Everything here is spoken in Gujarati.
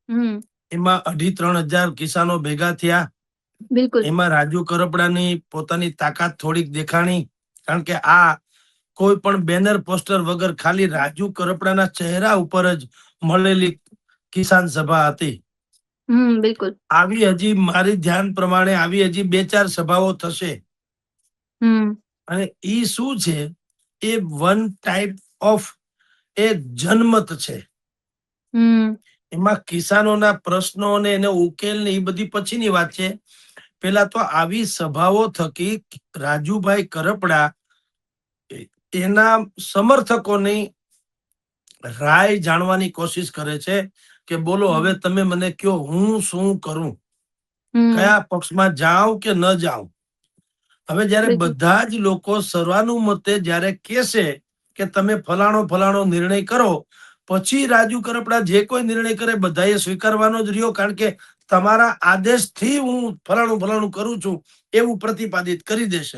હમ. એમાં 2,500-3,000 કિસાનો ભેગા થયા. બિલકુલ. એમાં રાજુ કરપડાની પોતાની તાકાત થોડીક દેખાણી, કારણ કે આ કોઈ પણ બેનર પોસ્ટર વગર ખાલી રાજુ કરપડાના ચહેરા ઉપર જ મળેલી કિસાન સભા હતી. બિલકુલ. આવી હજી મારી ધ્યાન પ્રમાણે આવી હજી 2-4 સભાઓ થશે. હમ. અને ઈ શું છે, એ વન ટાઈપ ઓફ એ જનમત છે. હમ. એમાં કિસાનોના પ્રશ્નો અને એને ઉકેલ ને એ બધી પછીની વાત છે. પેલા તો આવી સભાઓ થકી રાજુભાઈ કરપડા એના સમર્થકોની રાય જાણવાની કોશિશ કરે છે કે બોલો હવે હમ. તમે મને કયો, હું શું કરું, હમ. કયા પક્ષમાં જાઉં કે ન જાઉં. હવે જયારે બિલકુલ. બધા જ લોકો સર્વાનુમતે જયારે કહેશે કે તમે ફલાણો ફલાણો નિર્ણય કરો, પછી રાજુ કરપડા જે કોઈ નિર્ણય કરે બધાએ સ્વીકારવાનો જ રહ્યો, કારણ કે તમારા આદેશથી હું ફલાણું ફલાણું કરું છું એવું પ્રતિપાદિત કરી દેશે.